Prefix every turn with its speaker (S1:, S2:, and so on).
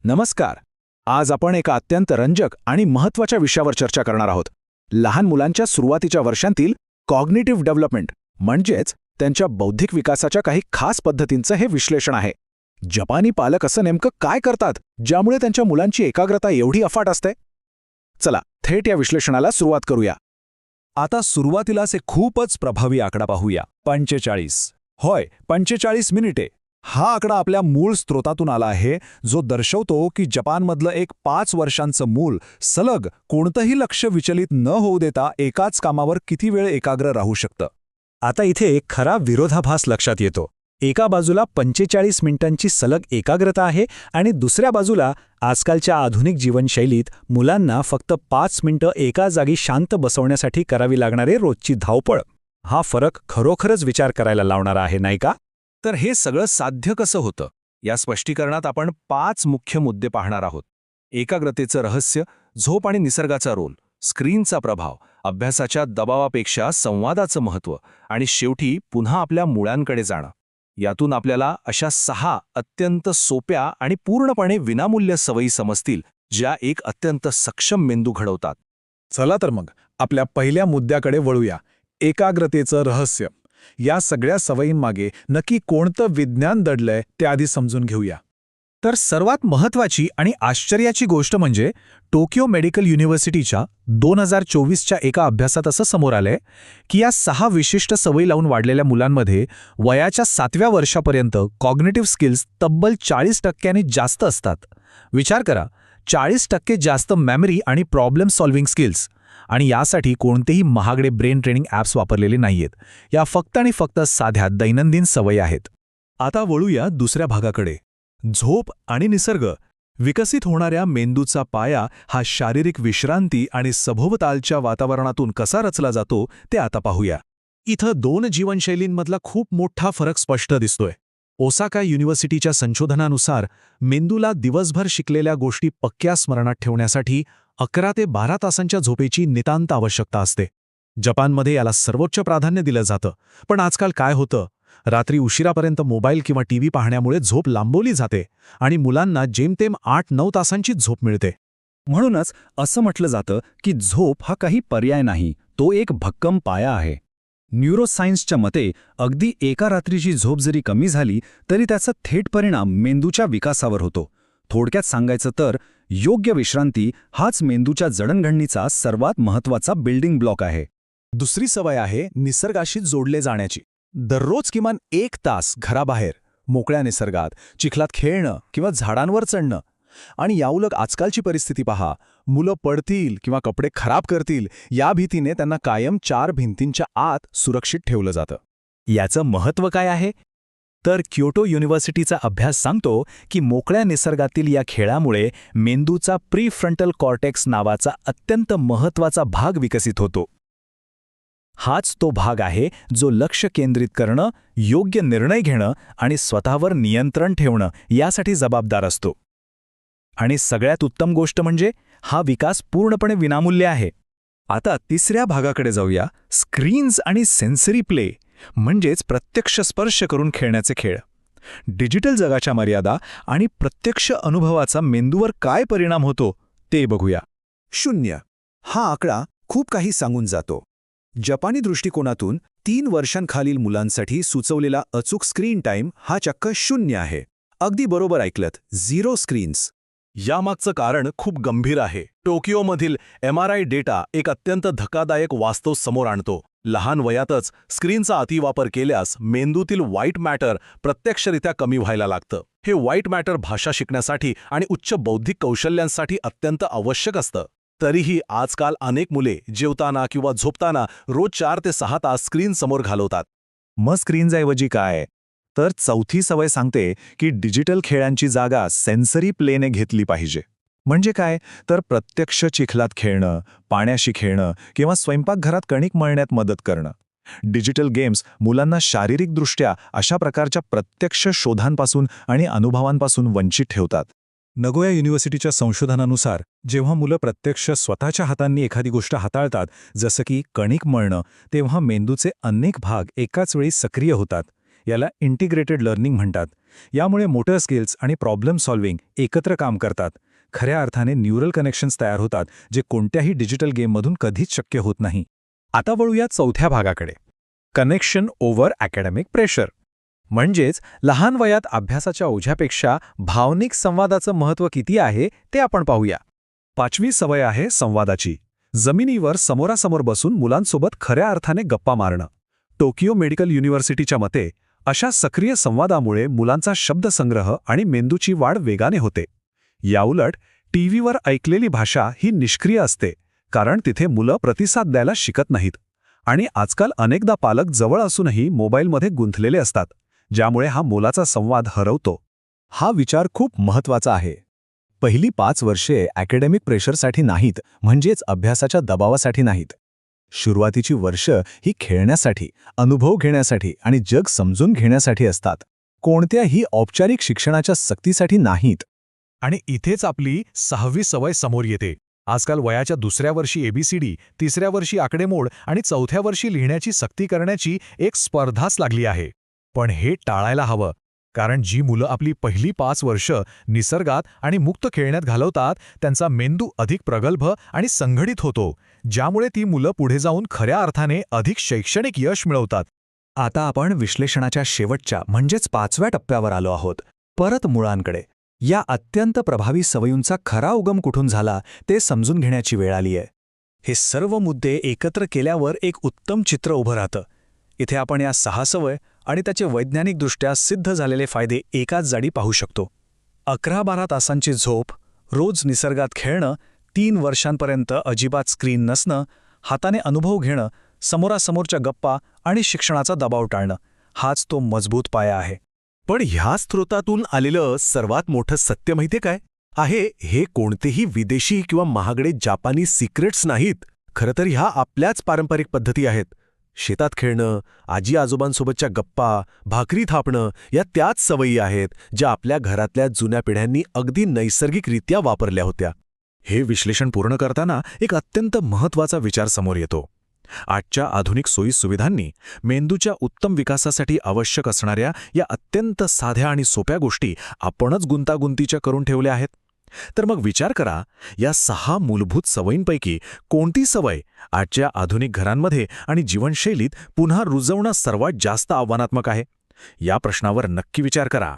S1: नमस्कार. आज आपण एका अत्यंत रंजक आणि महत्त्वाच्या विषयावर चर्चा करणार आहोत. लहान मुलांच्या सुरुवातीच्या वर्षांतील कॉग्निटिव्ह डेव्हलपमेंट म्हणजेच त्यांच्या बौद्धिक विकासाच्या काही खास पद्धतींचं हे विश्लेषण आहे. जपानी पालक असं नेमकं काय करतात ज्यामुळे त्यांच्या मुलांची एकाग्रता एवढी अफाट असते? चला थेट या विश्लेषणाला सुरुवात करूया.
S2: आता सुरुवातीलाच एक खूपच प्रभावी आकडा पाहूया. 45. होय, 45 मिनिटे. हा आकडा आपल्या मूळ स्रोतातून आला आहे, जो दर्शवतो की जपानमधलं एक 5 वर्षांचं मूल सलग कोणतंही लक्ष विचलित न होऊ देता एकाच कामावर किती वेळ एकाग्र राहू शकतं.
S3: आता इथे एक खरा विरोधाभास लक्षात येतो. एका बाजूला 45 मिनिटांची सलग एकाग्रता आहे आणि दुसऱ्या बाजूला आजकालच्या आधुनिक जीवनशैलीत मुलांना फक्त 5 मिनिटं एका जागी शांत बसवण्यासाठी करावी लागणारे रोजची धावपळ. हा फरक खरोखरच विचार करायला लावणारा आहे, नाही का?
S2: तर हे सगळं साध्य कसं होतं? या स्पष्टीकरणात आपण 5 मुख्य मुद्दे पाहणार आहोत. एकाग्रतेचं रहस्य, झोप आणि निसर्गाचा रोल, स्क्रीनचा प्रभाव, अभ्यासाच्या दबावापेक्षा संवादाचं महत्त्व आणि शेवटी पुन्हा आपल्या मुळांकडे जाणं. यातून आपल्याला अशा 6 अत्यंत सोप्या आणि पूर्णपणे विनामूल्य सवयी समजतील, ज्या एक अत्यंत सक्षम मेंदू घडवतात.
S1: चला तर मग आपल्या पहिल्या मुद्द्याकडे वळूया. एकाग्रतेचं रहस्य. या सगळ्या सवयींमागे नक्की कोणतं विज्ञान दडलंय ते आधी समजून घेऊया.
S2: तर सर्वात महत्त्वाची आणि आश्चर्याची गोष्ट म्हणजे टोकियो मेडिकल युनिव्हर्सिटीच्या 2024च्या एका अभ्यासात असं समोर आलंय की या 6 विशिष्ट सवयी लावून वाढलेल्या मुलांमध्ये वयाच्या 7व्या वर्षापर्यंत कॉग्निटिव्ह स्किल्स तब्बल 40% जास्त असतात. विचार करा, 40% जास्त मेमरी आणि प्रॉब्लेम सॉल्व्हिंग स्किल्स. आणि यासाठी कोणतेही महागडे ब्रेन ट्रेनिंग ॲप्स वापरलेले नाहीयेत. या फक्त आणि फक्त साध्या दैनंदिन सवयी आहेत. आता वळूया दुसऱ्या भागाकडे. झोप आणि निसर्ग. विकसित होणाऱ्या मेंदूचा पाया हा शारीरिक विश्रांती आणि सभोवतालच्या वातावरणातून कसा रचला जातो ते आता पाहूया. इथं 2 जीवनशैलींमधला खूप मोठा फरक स्पष्ट दिसतोय. ओसाका युनिव्हर्सिटीच्या संशोधनानुसार मेंदूला दिवसभर शिकलेल्या गोष्टी पक्क्या स्मरणात ठेवण्यासाठी 11 ते 12 तासांच्या झोपेची नितांत आवश्यकता असते. जपानमध्ये याला सर्वोच्च प्राधान्य दिलं जातं. पण आजकाल काय होतं? रात्री उशिरापर्यंत मोबाईल किंवा टीव्ही पाहण्यामुळे झोप लांबवली जाते आणि मुलांना जेमतेम 8-9 तासांचीच झोप मिळते.
S3: म्हणूनच असं म्हटलं जातं की झोप हा काही पर्याय नाही, तो एक भक्कम पाया आहे. न्यूरोसायन्सच्या मते अगदी एका रात्रीची झोप जरी कमी झाली तरी त्याचा थेट परिणाम मेंदूच्या विकासावर होतो. थोडक्यात सांगायचं तर योग्य विश्रांती हाच मेंदूच्या जडणघडणीचा सर्वात महत्त्वाचा बिल्डिंग ब्लॉक आहे.
S2: दुसरी सवय आहे निसर्गाशी जोडले जाण्याची. दररोज किमान 1 तास घराबाहेर मोकळ्या निसर्गात चिखलात खेळणं किंवा झाडांवर चढणं. आणि याउलट आजकालची परिस्थिती पहा. मुलं पडतील किंवा कपडे खराब करतील या भीतीने त्यांना कायम 4 भिंतींच्या आत सुरक्षित ठेवलं जातं.
S3: याचं महत्त्व काय आहे? तर क्योटो युनिव्हर्सिटीचा अभ्यास सांगतो की मोकळ्या निसर्गातील या खेळामुळे मेंदूचा प्रीफ्रंटल कॉर्टेक्स नावाचा अत्यंत महत्त्वाचा भाग विकसित होतो. हाच तो भाग आहे जो लक्ष केंद्रित करणं, योग्य निर्णय घेणं आणि स्वतःवर नियंत्रण ठेवणं यासाठी जबाबदार असतो. आणि सगळ्यात उत्तम गोष्ट म्हणजे हा विकास पूर्णपणे विनामूल्य आहे. आता तिसऱ्या भागाकडे जाऊया. स्क्रीन्स आणि सेन्सरी प्ले म्हणजेच प्रत्यक्ष स्पर्श करून खेळण्याचे खेळ. डिजिटल जगाच्या मर्यादा आणि प्रत्यक्ष अनुभवाचा मेंदूवर काय परिणाम होतो ते बघूया.
S2: 0 हा आकडा खूप काही सांगून जातो. जपानी दृष्टिकोनातून 3 वर्षांखालील मुलांसाठी सुचवलेला अचूक स्क्रीन टाईम हा चक्क 0 आहे. अगदी बरोबर ऐकलत, 0 स्क्रीन्स. यामागचं कारण खूप गंभीर आहे. टोकियोमधील MRI डेटा एक अत्यंत धक्कादायक वास्तव समोर आणतो. लहान वयातच स्क्रीनचा अतिवापर केल्यास मेंदूतील व्हाईट मॅटर प्रत्यक्षरित्या कमी व्हायला लागतं. हे व्हाईट मॅटर भाषा शिकण्यासाठी आणि उच्च बौद्धिक कौशल्यांसाठी अत्यंत आवश्यक असतं. तरीही आजकाल अनेक मुले जेवताना किंवा झोपताना रोज 4 ते 6 तास स्क्रीन समोर घालवतात.
S3: मग स्क्रीनऐवजी काय? तर चौथी सवय सांगते की डिजिटल खेळांची जागा सेन्सरी प्लेने घेतली पाहिजे. म्हणजे काय? तर प्रत्यक्ष चिखलात खेळणं, पाण्याशी खेळणं किंवा स्वयंपाकघरात कणिक मळण्यात मदत करणं. डिजिटल गेम्स मुलांना शारीरिकदृष्ट्या अशा प्रकारच्या प्रत्यक्ष शोधांपासून आणि अनुभवांपासून वंचित ठेवतात.
S2: नगोया युनिव्हर्सिटीच्या संशोधनानुसार जेव्हा मुलं प्रत्यक्ष स्वतःच्या हातांनी एखादी गोष्ट हाताळतात, जसं की कणिक मळणं, तेव्हा मेंदूचे अनेक भाग एकाच वेळी सक्रिय होतात. याला इंटिग्रेटेड लर्निंग म्हणतात. यामुळे मोटर स्किल्स आणि प्रॉब्लेम सॉल्व्हिंग एकत्र काम करतात. खऱ्या अर्थाने न्यूरल कनेक्शन्स तयार होतात, जे कोणत्याही डिजिटल गेममधून कधीच शक्य होत नाही. आता वळूया चौथ्या भागाकडे, कनेक्शन ओव्हर अकॅडमिक प्रेशर. म्हणजेच लहान वयात अभ्यासाच्या ओझ्यापेक्षा भावनिक संवादाचं महत्त्व किती आहे ते आपण पाहूया. 5वी सवय आहे संवादाची. जमिनीवर समोरासमोर बसून मुलांसोबत खऱ्या अर्थाने गप्पा मारणं. टोकियो मेडिकल युनिव्हर्सिटीच्या मते अशा सक्रिय संवादामुळे मुलांचा शब्दसंग्रह आणि मेंदूची वाढ वेगाने होते. याउलट टीव्हीवर ऐकलेली भाषा ही निष्क्रिय असते, कारण तिथे मुलं प्रतिसाद द्यायला शिकत नाहीत. आणि आजकाल अनेकदा पालक जवळ असूनही मोबाईलमध्ये गुंतलेले असतात, ज्यामुळे हा मोलाचा संवाद हरवतो. हा विचार खूप महत्त्वाचा आहे. पहिली 5 वर्षे अकॅडमिक प्रेशरसाठी नाहीत, म्हणजेच अभ्यासाच्या दबावासाठी नाहीत. सुरुवातीची वर्ष ही खेळण्यासाठी, अनुभव घेण्यासाठी आणि जग समजून घेण्यासाठी असतात. कोणत्याही औपचारिक शिक्षणाच्या सक्तीसाठी नाहीत.
S4: आणि इथेच आपली 6वी सवय समोर येते. आजकाल वयाच्या 2ऱ्या वर्षी एबीसीडी, 3ऱ्या वर्षी आकडेमोड आणि 4थ्या वर्षी लिहिण्याची सक्ती करण्याची एक स्पर्धाच लागली आहे. पण हे टाळायला हवं, कारण जी मुलं आपली पहिली 5 वर्ष निसर्गात आणि मुक्त खेळण्यात घालवतात, त्यांचा मेंदू अधिक प्रगल्भ आणि संघटित होतो, ज्यामुळे ती मुलं पुढे जाऊन खऱ्या अर्थाने अधिक शैक्षणिक यश मिळवतात.
S3: आता आपण विश्लेषणाच्या शेवटच्या म्हणजेच 5व्या टप्प्यावर आलो आहोत, परत मुळांकडे. या अत्यंत प्रभावी सवयींचा खरा उगम कुठून झाला ते समजून घेण्याची वेळ आली आहे. हे सर्व मुद्दे एकत्र केल्यावर एक उत्तम चित्र उभं राहतं. इथे आपण या 6 सवय आणि त्याचे वैज्ञानिकदृष्ट्या सिद्ध झालेले फायदे एकाच जागी पाहू शकतो. 11-12 तासांची झोप, रोज निसर्गात खेळणं, 3 वर्षांपर्यंत अजिबात स्क्रीन नसणं, हाताने अनुभव घेणं, समोरासमोरच्या गप्पा आणि शिक्षणाचा दबाव टाळणं, हाच तो मजबूत पाया आहे.
S5: पण ह्या स्रोतातून आलेलं सर्वात मोठं सत्य माहितीये काय आहे? हे कोणतेही विदेशी किंवा महागडे जापानी सिक्रेट्स नाहीत. खरं तर ह्या आपल्याच पारंपरिक पद्धती आहेत. शेतात खेळणं, आजी आजोबांसोबतच्या गप्पा, भाकरी थापणं या त्याच सवयी आहेत ज्या आपल्या घरातल्या जुन्या पिढ्यांनी अगदी नैसर्गिकरित्या वापरल्या होत्या.
S1: हे विश्लेषण पूर्ण करताना एक अत्यंत महत्त्वाचा विचार समोर येतो. आजच्या आधुनिक सोयीसुविधांनी मेंदूच्या उत्तम विकासासाठी आवश्यक असणाऱ्या या अत्यंत साध्या आणि सोप्या गोष्टी आपणच गुंतागुंतीच्या करून ठेवल्या आहेत. तर मग विचार करा, या 6 मूलभूत सवयींपैकी कोणती सवय आजच्या आधुनिक घरांमध्ये आणि जीवनशैलीत पुन्हा रुजवणं सर्वात जास्त आव्हानात्मक आहे? या प्रश्नावर नक्की विचार करा.